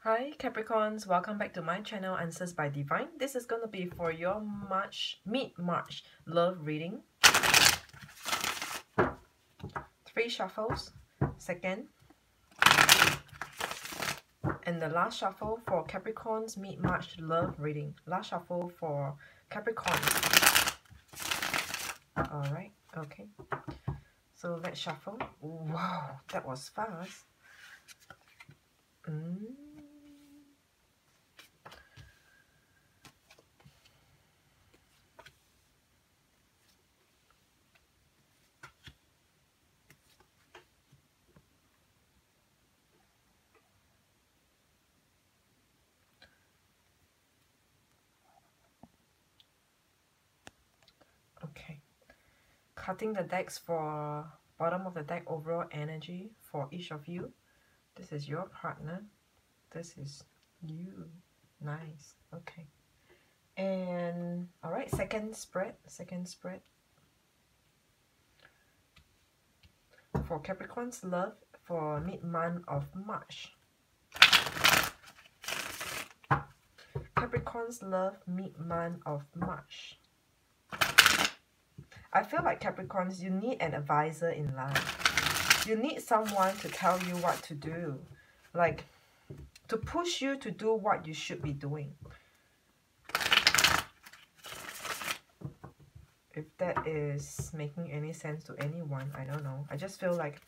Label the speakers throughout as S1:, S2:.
S1: Hi Capricorns, welcome back to my channel Answers by Divine. This is going to be for your mid-March love reading. 3 shuffles, second, and the last shuffle for Capricorns mid-March love reading. Last shuffle for Capricorns. Alright, okay. So let's shuffle. Wow, that was fast. Okay. Cutting the decks for bottom of the deck, overall energy for each of you. This is your partner. This is you. Nice. Okay. And all right, second spread for Capricorn's love for mid-month of March. Capricorn's love mid-month of March. I feel like Capricorns, you need an advisor in life. You need someone to tell you what to do. Like, to push you to do what you should be doing. If that is making any sense to anyone, I don't know. I just feel like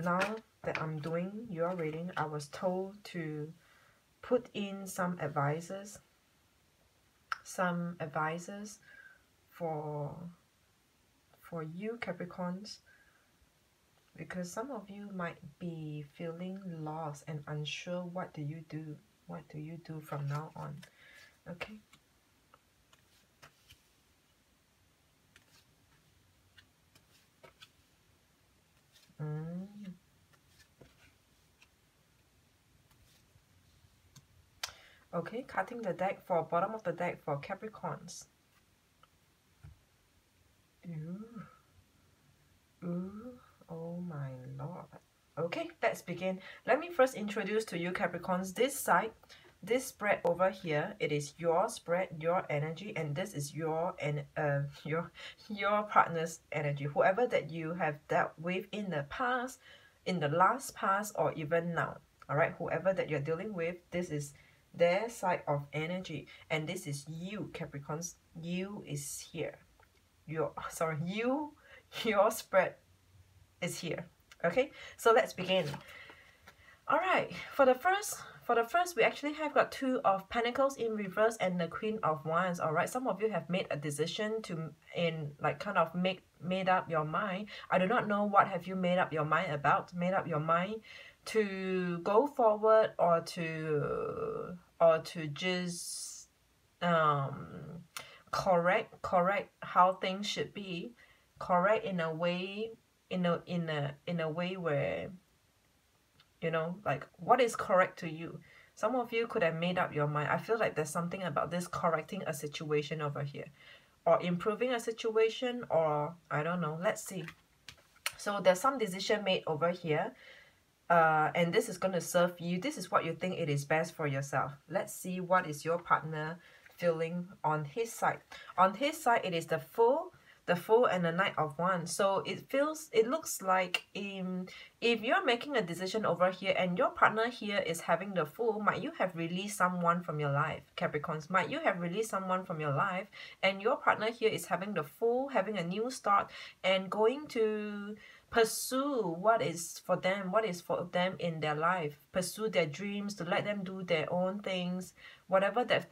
S1: now that I'm doing your reading, I was told to put in some advisors for you Capricorns, because some of you might be feeling lost and unsure. What do you do? What do you do from now on? Okay. Okay, cutting the deck for bottom of the deck for Capricorns. Ooh, oh my lord. Okay, let's begin. Let me first introduce to you Capricorns this side. This spread over here, it is your spread, your energy, and this is your partner's energy. Whoever that you have dealt with in the past, in the last past, or even now. All right, whoever that you're dealing with, this is their side of energy, and this is you Capricorns. You is here. Your spread is here. Okay, so let's begin. All right, for the first we actually have got 2 of Pentacles in reverse and the Queen of Wands. All right, some of you have made a decision to kind of made up your mind. I do not know what have you made up your mind about. Made up your mind to go forward or to just correct how things should be, correct in a way where, you know, like what is correct to you. Some of you could have made up your mind. I feel like there's something about this correcting a situation over here, or improving a situation, or I don't know. Let's see. So there's some decision made over here, and this is going to serve you. This is what you think it is best for yourself. Let's see what is your partner feeling on his side. On his side, it is the Fool and the Knight of Wands. So it looks like if you're making a decision over here and your partner here is having the Fool, might you have released someone from your life, Capricorns? Might you have released someone from your life, and your partner here is having the Fool, having a new start, and going to pursue what is for them in their life, pursue their dreams, to let them do their own things, whatever that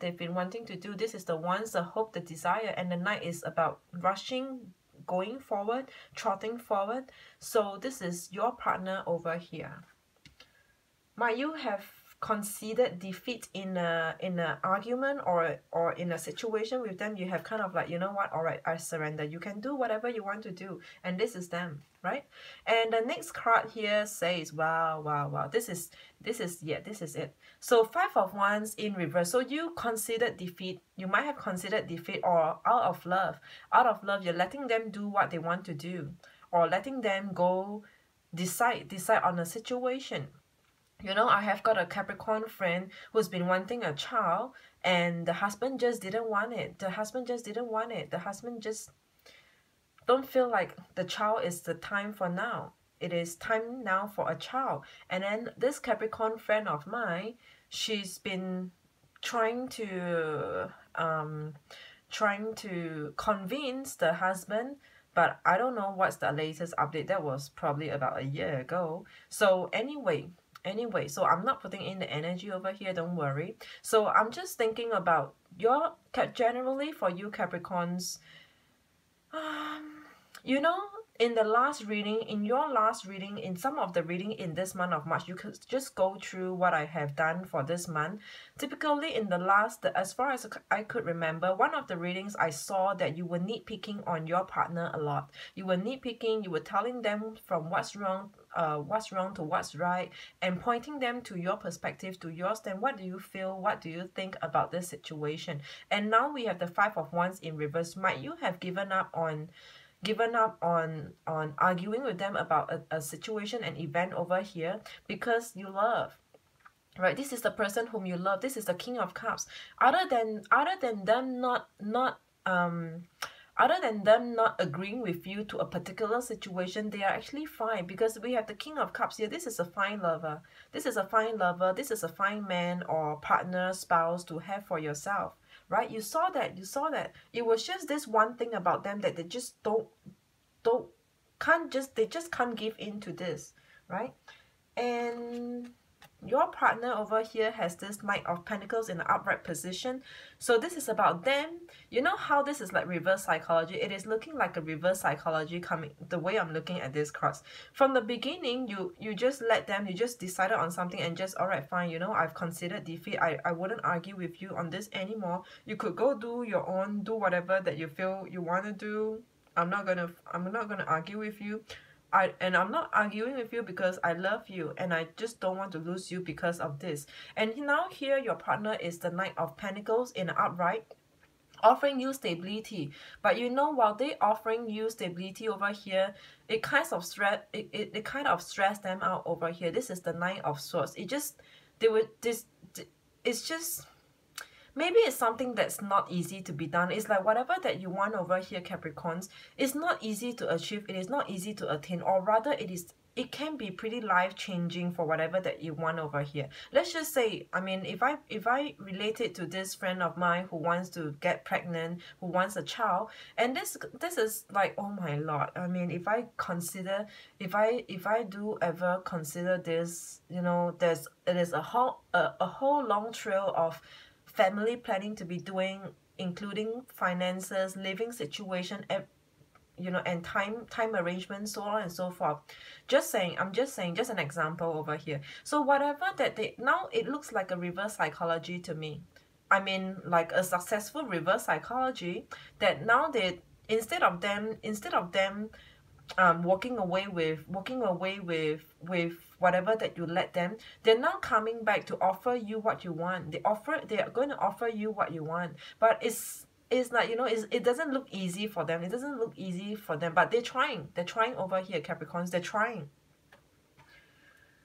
S1: they've been wanting to do. This is the Wands, the hope, the desire, and the Knight is about rushing, going forward, trotting forward. So this is your partner over here. Might you have considered defeat in a argument or in a situation with them? You have kind of like, you know what, all right, I surrender. You can do whatever you want to do, and this is them, right? And the next card here says, wow, this is it. So 5 of Wands in reverse. So you considered defeat. You might have considered defeat, or out of love, you're letting them do what they want to do, or letting them go decide on a situation. You know, I have got a Capricorn friend who's been wanting a child, and the husband just didn't want it. The husband just didn't want it. The husband just don't feel like the child is the time for now. It is time now for a child. And then this Capricorn friend of mine, she's been trying to convince the husband, but I don't know what's the latest update. That was probably about a year ago. So anyway, so I'm not putting in the energy over here, don't worry. So I'm just thinking about generally for you Capricorns, you know, in the last reading, in your last reading, in some of the reading in this month of March, you could just go through what I have done for this month. Typically in the last, as far as I could remember, one of the readings I saw that you were nitpicking on your partner a lot. You were nitpicking, you were telling them from what's wrong to what's right, and pointing them to your perspective, to yours. Then what do you feel, what do you think about this situation? And now we have the Five of Wands in reverse. Might you have given up on arguing with them about a situation, an event over here, because you love, right? This is the person whom you love. This is the King of Cups. Other than them not agreeing with you to a particular situation, they are actually fine, because we have the King of Cups here. This is a fine lover. This is a fine lover. This is a fine man or partner, spouse to have for yourself, right? You saw that. It was just this one thing about them that they just they just can't give in to this, right? And your partner over here has this Knight of Pentacles in the upright position. So this is about them. You know how this is like reverse psychology? It is looking like a reverse psychology coming, the way I'm looking at this cards. From the beginning, you just let them, you just decided on something and just, all right, fine, you know, I've considered defeat. I wouldn't argue with you on this anymore. You could go do your own, do whatever that you feel you want to do. I'm not gonna argue with you. I'm not arguing with you because I love you and I just don't want to lose you because of this. And now here your partner is the Knight of Pentacles in the upright, offering you stability. But you know, while they offering you stability over here, it kind of stress them out over here. This is the Knight of Swords. It's just, maybe it's something that's not easy to be done. It's like whatever that you want over here, Capricorns, it's not easy to achieve. It is not easy to attain, or rather it can be pretty life-changing for whatever that you want over here. Let's just say, I mean, if I relate it to this friend of mine who wants to get pregnant, who wants a child, and this is like, oh my lord, I mean, if I do ever consider this, you know, it is a whole long trail of family planning to be doing, including finances, living situation, you know, and time arrangements, so on and so forth. I'm just saying, just an example over here. So whatever that now it looks like a reverse psychology to me. I mean, like a successful reverse psychology, that now they, instead of them walking away with whatever that you let them, they're now coming back to offer you what you want. They are going to offer you what you want. But it's like, you know, it doesn't look easy for them. It doesn't look easy for them, but they're trying over here, Capricorns. They're trying.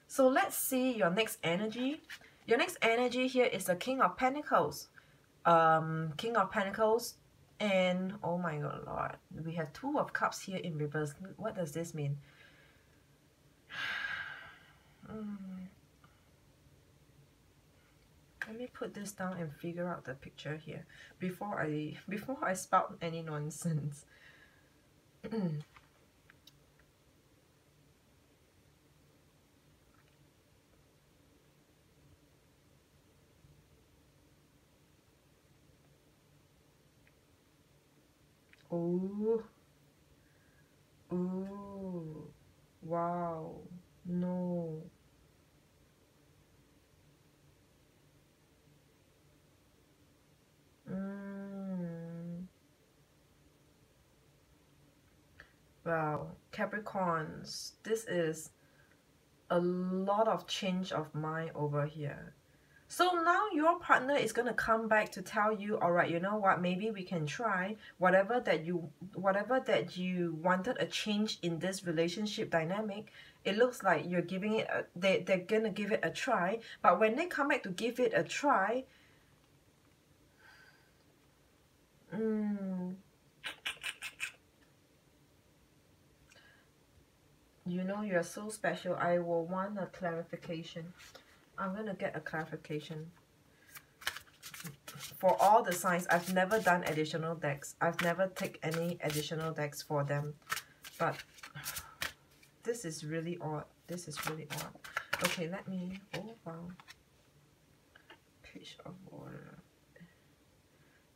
S1: So let's see your next energy. Your next energy here is the King of Pentacles. King of Pentacles. And oh my god, Lord, we have Two of Cups here in reverse. What does this mean? Let me put this down and figure out the picture here before I spout any nonsense. Oh, oh, wow, no. Wow, Capricorns, this is a lot of change of mind over here. So now your partner is going to come back to tell you, all right, you know what, maybe we can try whatever that you wanted a change in this relationship dynamic. It looks like you're giving it they're going to give it a try, but when they come back to give it a try, you know, you're so special. I will want a clarification. I'm going to get a clarification. For all the signs, I've never done additional decks. I've never taken any additional decks for them. But this is really odd. This is really odd. Okay, let me... Oh, wow. Page of Water.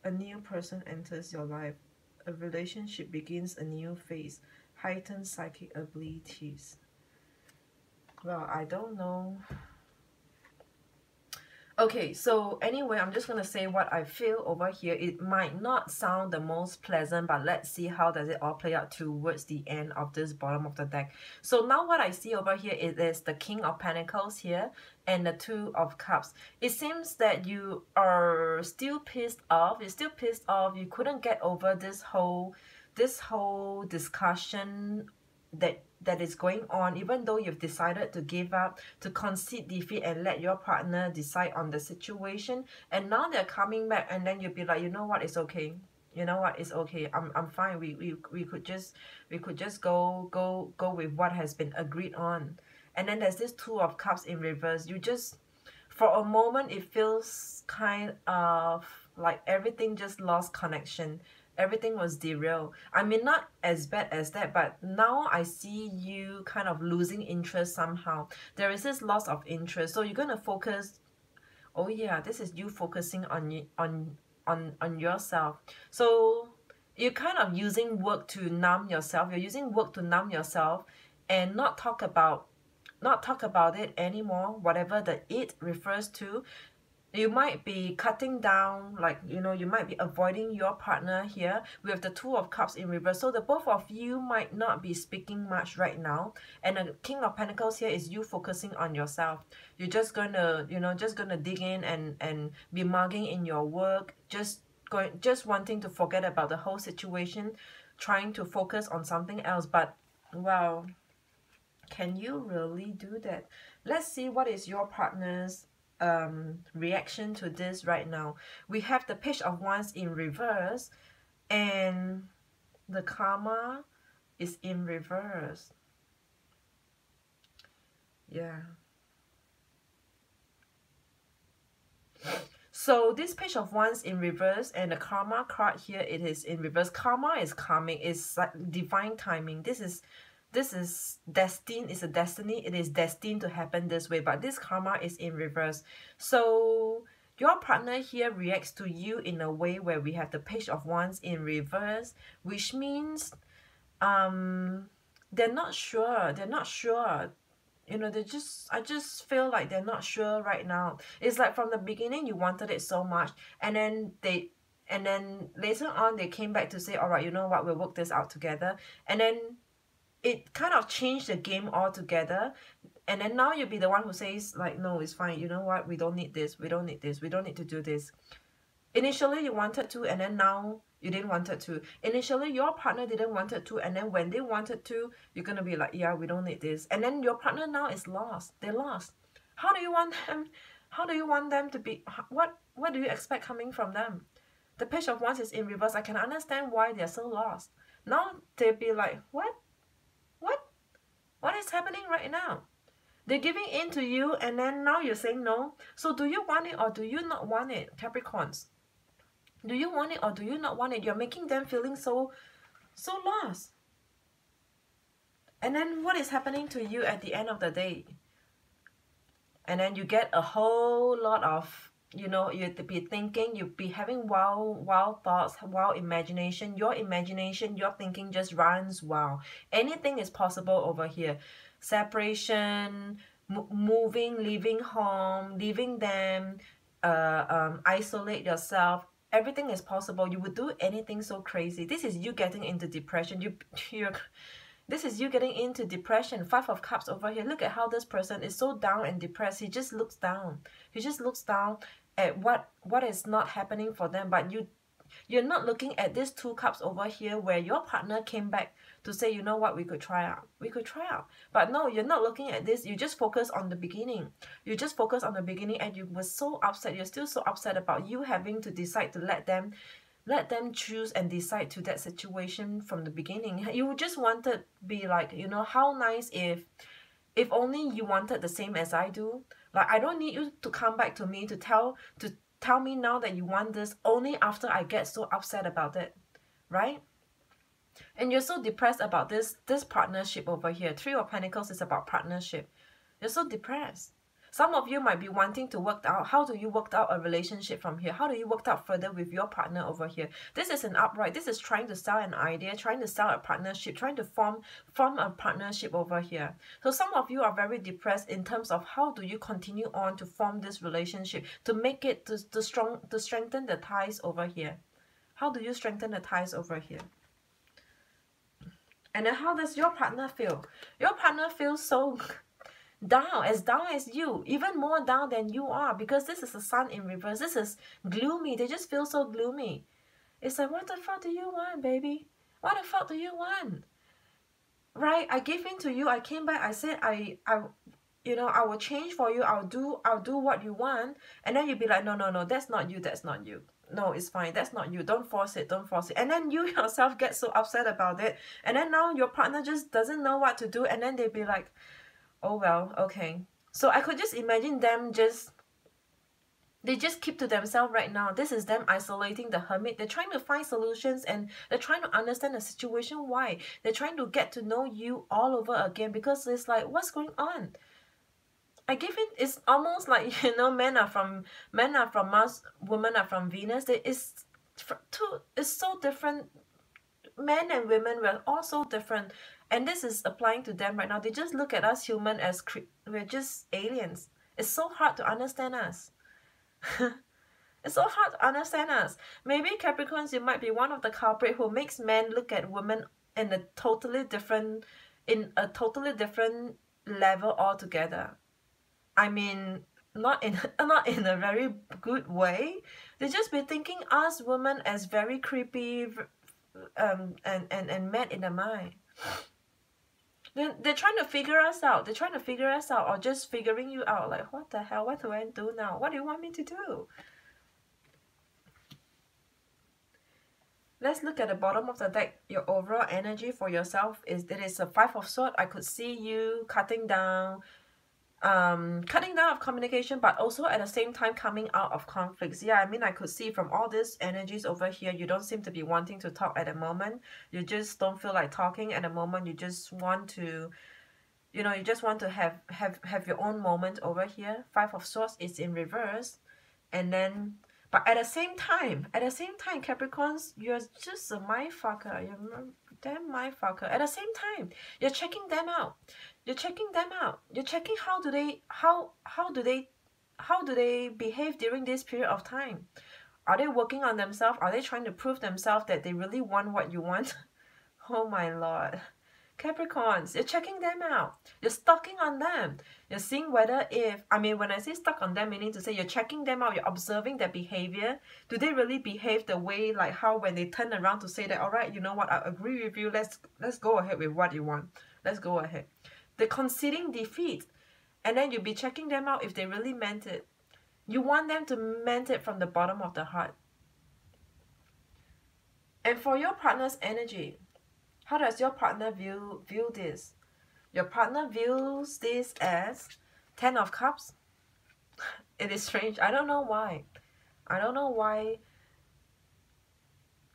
S1: A new person enters your life. A relationship begins a new phase. Heightened psychic abilities. Well, I don't know. Okay, so anyway, I'm just going to say what I feel over here. It might not sound the most pleasant, but let's see how does it all play out towards the end of this bottom of the deck. So now what I see over here is the King of Pentacles here and the Two of Cups. It seems that you are still pissed off. You're still pissed off. You couldn't get over this whole discussion that is going on, even though you've decided to give up, to concede defeat and let your partner decide on the situation. And now they're coming back, and then you'll be like, you know what, it's okay. You know what, it's okay. I'm fine. We could just go with what has been agreed on. And then there's this Two of Cups in reverse. You just, for a moment, it feels kind of like everything just lost connection. Everything was derailed. I mean, not as bad as that, but now I see you kind of losing interest somehow. There is this loss of interest. So you're going to focus. Oh yeah, this is you focusing on yourself. So you're kind of using work to numb yourself. You're using work to numb yourself and not talk about it anymore, whatever the it refers to. You might be cutting down, like, you know, you might be avoiding your partner here with the Two of Cups in reverse. So the both of you might not be speaking much right now. And the King of Pentacles here is you focusing on yourself. You're just gonna, you know, just gonna dig in and be mugging in your work, just wanting to forget about the whole situation, trying to focus on something else. But, well, can you really do that? Let's see what is your partner's reaction to this right now. We have the Page of Wands in reverse and the Karma is in reverse. Yeah. So this Page of Wands in reverse and the Karma card here, it is in reverse. Karma is coming, it's like divine timing. This is destined, it's a destiny, it is destined to happen this way, but this karma is in reverse. So your partner here reacts to you in a way where we have the Page of Wands in reverse, which means they're not sure, you know, I just feel like they're not sure right now. It's like from the beginning you wanted it so much, and then later on they came back to say, all right, you know what, we'll work this out together, and then it kind of changed the game altogether. And then now you'll be the one who says, like, no, it's fine. You know what? We don't need this. We don't need this. We don't need to do this. Initially, you wanted to, and then now you didn't want it to. Initially, your partner didn't want it to, and then when they wanted to, you're going to be like, yeah, we don't need this. And then your partner now is lost. They're lost. How do you want them? How do you want them to be? What do you expect coming from them? The Page of Wands is in reverse. I can understand why they're so lost. Now, they'll be like, what? What is happening right now? They're giving in to you, and then now you're saying no. So do you want it or do you not want it, Capricorns? Do you want it or do you not want it? You're making them feeling so lost. And then what is happening to you at the end of the day? And then you get a whole lot of, you know, you'd be thinking, you'd be having wild thoughts, wild imagination. Your imagination, your thinking just runs wild. Anything is possible over here. Separation, moving, leaving home, leaving them, isolate yourself. Everything is possible. You would do anything so crazy. This is you getting into depression. This is you getting into depression. 5 of Cups over here. Look at how this person is so down and depressed. He just looks down. He just looks down at what is not happening for them. But you're not looking at these 2 cups over here where your partner came back to say, you know what, we could try out. We could try out. But no, you're not looking at this. You just focus on the beginning. You just focus on the beginning, and you were so upset. You're still so upset about you having to decide to let them choose and decide to that situation from the beginning. You just wanted to be like, you know, how nice if only you wanted the same as I do. Like, I don't need you to come back to me to tell me now that you want this only after I get so upset about it, right? And you're so depressed about this partnership over here. 3 of Pentacles is about partnership. You're so depressed. Some of you might be wanting to work out, how do you work out a relationship from here? How do you work out further with your partner over here? This is an upright. This is trying to sell an idea, trying to sell a partnership, trying to form a partnership over here. So some of you are very depressed in terms of how do you continue on to form this relationship, to make it, to strengthen the ties over here. How do you strengthen the ties over here? And then how does your partner feel? Your partner feels so down as you, even more down than you are, because this is the Sun in reverse. This is gloomy. They just feel so gloomy. It's like, what the fuck do you want, baby? What the fuck do you want? Right? I gave in to you. I came back. I said I you know, I will change for you. I'll do what you want. And then you'll be like, no, that's not you. That's not you. No, it's fine. That's not you. Don't force it. Don't force it. And then you yourself get so upset about it. And then now your partner just doesn't know what to do. And then they'll be like, oh, well, okay. So I could just imagine them they just keep to themselves right now. This is them isolating, the hermit. They're trying to find solutions, and they're trying to understand the situation. Why? They're trying to get to know you all over again, because it's like, what's going on? I give it, it's almost like, you know, men are from Mars, women are from Venus. It's so different. Men and women, we're all so different. And this is applying to them right now. They just look at us human as we're just aliens. It's so hard to understand us. It's so hard to understand us. Maybe Capricorns, you might be one of the culprit who makes men look at women in a totally different level altogether. I mean, not in a very good way. They just be thinking us women as very creepy, and mad in the mind. They're trying to figure us out. They're trying to figure us out, or just figuring you out. Like, what the hell? What do I do now? What do you want me to do? Let's look at the bottom of the deck. Your overall energy for yourself is, it is a 5 of Swords. I could see you cutting down of communication, but also at the same time coming out of conflicts. Yeah, I mean, I could see from all these energies over here, you don't seem to be wanting to talk at the moment. You just don't feel like talking at the moment. You just want to, you know, you just want to have your own moment over here. 5 of Swords is in reverse. And then, but at the same time, Capricorns, you're just a mindfucker. You're a damn mindfucker. At the same time, you're checking them out. You're checking them out. You're checking how do they behave during this period of time. Are they working on themselves? Are they trying to prove themselves that they really want what you want? Oh my lord. Capricorns, you're checking them out. You're stalking on them. You're seeing whether when I say stuck on them, meaning to say you're checking them out, you're observing their behavior. Do they really behave the way, like how when they turn around to say that, all right, you know what, I agree with you, let's go ahead with what you want. Let's go ahead. They're conceding defeat. And then you'll be checking them out if they really meant it. You want them to meant it from the bottom of the heart. And for your partner's energy, how does your partner view this? Your partner views this as 10 of Cups. It is strange. I don't know why. I don't know why.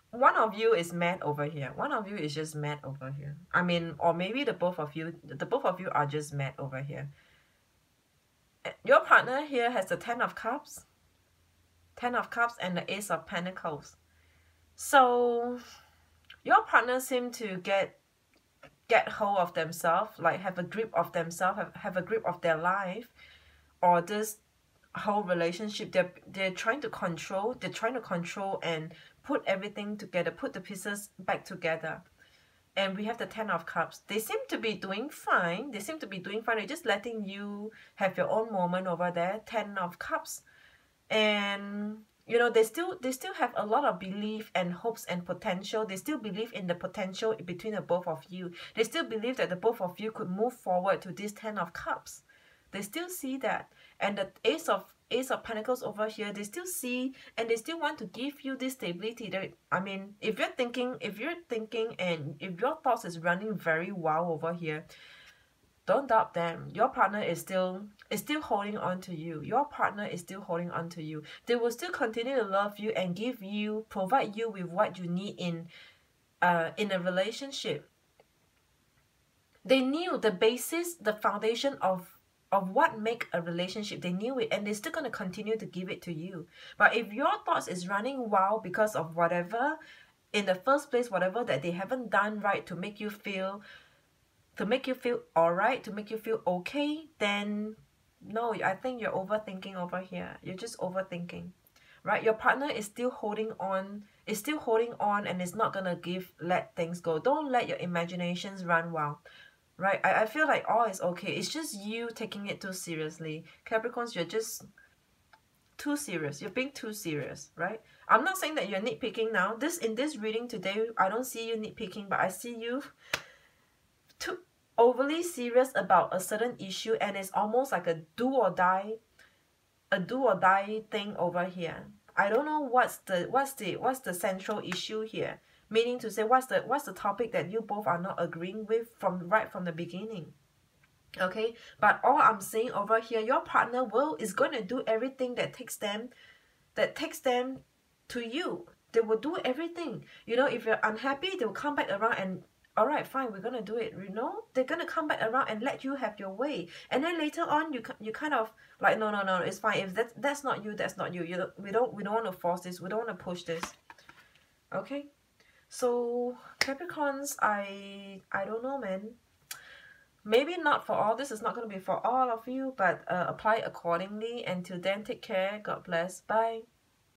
S1: One of you is mad over here. One of you is just mad over here. I mean, or maybe the both of you are just mad over here. Your partner here has the 10 of Cups. 10 of Cups and the Ace of Pentacles. So your partner seem to get hold of themselves, like have a grip of themselves, have a grip of their life, or this whole relationship. They're trying to control. They're trying to control and put everything together, put the pieces back together. And we have the Ten of Cups. They seem to be doing fine. They seem to be doing fine. They're just letting you have your own moment over there. Ten of Cups. And you know, they still have a lot of belief and hopes and potential. They still believe in the potential between the both of you. They still believe that the both of you could move forward to this Ten of Cups. They still see that. And the Ace of Pentacles over here, they still see and they still want to give you this stability. That, I mean, if you're thinking and if your thoughts is running very wild over here, don't doubt them. Your partner is still holding on to you. Your partner is still holding on to you. They will still continue to love you and provide you with what you need in a relationship. They knew the basis, the foundation of what make a relationship. They knew it, and they're still going to continue to give it to you. But if your thoughts is running wild because of whatever, in the first place, whatever that they haven't done right to make you feel alright, to make you feel okay, then no, I think you're overthinking over here. You're just overthinking, right? Your partner is still holding on, and is not gonna let things go. Don't let your imaginations run wild, right? I feel like all is okay. It's just you taking it too seriously. Capricorns, you're just too serious. You're being too serious, right? I'm not saying that you're nitpicking now. In this reading today, I don't see you nitpicking, but I see you too overly serious about a certain issue, and it's almost like a do or die thing over here. I don't know what's the central issue here. Meaning to say, what's the topic that you both are not agreeing with right from the beginning. Okay, but all I'm saying over here, your partner is going to do everything that takes them to you. They will do everything. You know, if you're unhappy, they will come back around and, all right, fine, we're gonna do it. You know, they're gonna come back around and let you have your way. And then later on, you kind of like, no, it's fine. If that's not you, that's not you. We don't want to force this. We don't want to push this. Okay, so Capricorns, I don't know, man. Maybe not for all. This is not going to be for all of you, but apply accordingly. Until then, take care. God bless. Bye.